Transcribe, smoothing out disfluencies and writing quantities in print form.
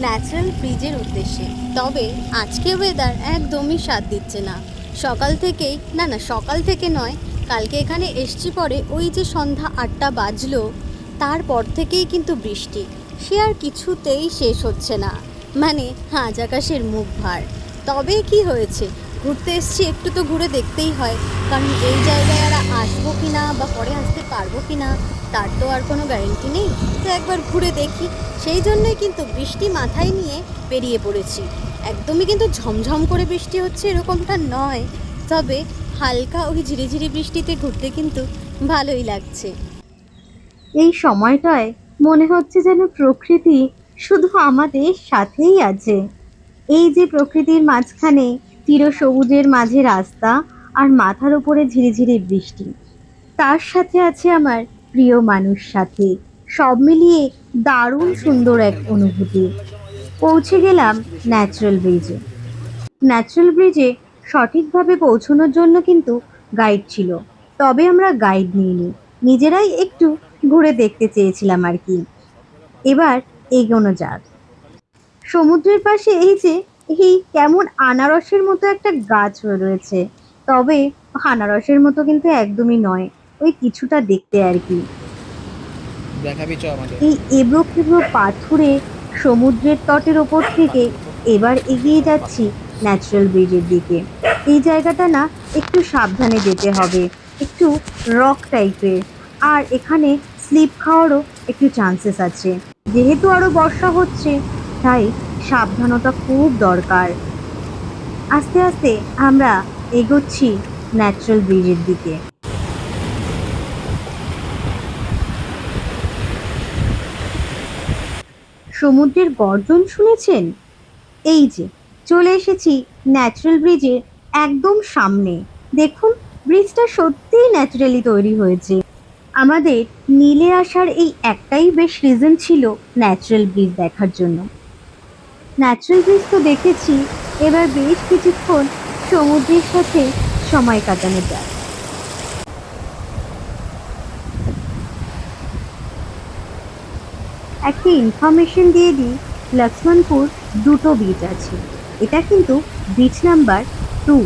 Natural ব্রিজের উদ্দেশ্যে। তবে আজকে ওয়েদার একদমই সাথ দিচ্ছে না। সকাল থেকেই সকাল থেকে নয়, কালকে এখানে এসছি পরে ওই যে সন্ধ্যা 8টা বাজলো, তারপর থেকেই কিন্তু বৃষ্টি। সে আর কিছুতেই শেষ হচ্ছে না, মানে আজ আকাশের মুখ ভার। তবে কি হয়েছে, ঘুরতে এসছি, একটু তো ঘুরে দেখতেই হয়, কারণ এই জায়গায় আর আসবো কি না বা পরে আসতে পারবো কি না তার তো আর কোনো গ্যারেন্টি নেই। তো একবার ঘুরে দেখি, সেই জন্যই কিন্তু বৃষ্টি মাথায় নিয়ে বেরিয়ে পড়েছি। একদমই কিন্তু ঝমঝম করে বৃষ্টি হচ্ছে এরকমটা নয়, তবে হালকা ওই ঝিরিঝিরি বৃষ্টিতে ঘুরতে কিন্তু ভালোই লাগছে। এই সময়টায় মনে হচ্ছে যেন প্রকৃতি শুধু আমাদের সাথেই আছে। এই যে প্রকৃতির মাঝখানে চিরসবুজের মাঝে রাস্তা, আর মাথার উপরে ঝিরিঝিরি বৃষ্টি, তার সাথে আছে আমার প্রিয় মানুষ সাথে, সব মিলিয়ে দারুণ সুন্দর এক অনুভূতি। পৌঁছে গেলাম ন্যাচারাল ব্রিজে। ন্যাচারাল ব্রিজে সঠিকভাবে পৌঁছানোর জন্য কিন্তু গাইড ছিল, তবে আমরা গাইড নিইনি, নিজেরাই একটু ঘুরে দেখতে চেয়েছিলাম আর কি। এবার এগোনো যাক। সমুদ্রের পাশে এই কেমন আনারসের মতো একটা গাছ রয়েছে, তবে আনারসের মতো কিন্তু একদমই নয়, ওই কিছুটা দেখতে আর কি। দেখাবি চ আমাকে। এই এবড়ো খেবড়ো পাথুরে সমুদ্রের তটের ওপর থেকে এবার এগিয়ে যাচ্ছি ন্যাচারাল ব্রিজের দিকে। এই জায়গাটা না একটু সাবধানে যেতে হবে, একটু রক টাইপের, আর এখানে স্লিপ খাওয়ারও একটু চান্সেস আছে। যেহেতু আরো বর্ষা হচ্ছে, তাই সাবধানতা খুব দরকার। আস্তে আস্তে আমরা এগোচ্ছি ন্যাচারাল ব্রিজের দিকে। সমুদ্রের গর্জন শুনেছেন? এই যে চলে এসেছি ন্যাচারাল ব্রিজের একদম সামনে। দেখুন, ব্রিজটা সত্যিই ন্যাচারালি তৈরি হয়েছে। আমাদের নীলে আসার এই একটাই বেশ রিজন ছিল ন্যাচারাল ব্রিজ দেখার জন্য। ন্যাচারাল ব্রিজ তো দেখেছি, এবার বেশ কিছুক্ষণ সমুদ্রের সাথে সময় কাটানো যায়। একটা ইনফরমেশন দিয়ে দিই, লক্ষ্মণপুর দুটো বিচ আছে, এটা কিন্তু বিচ নাম্বার 2।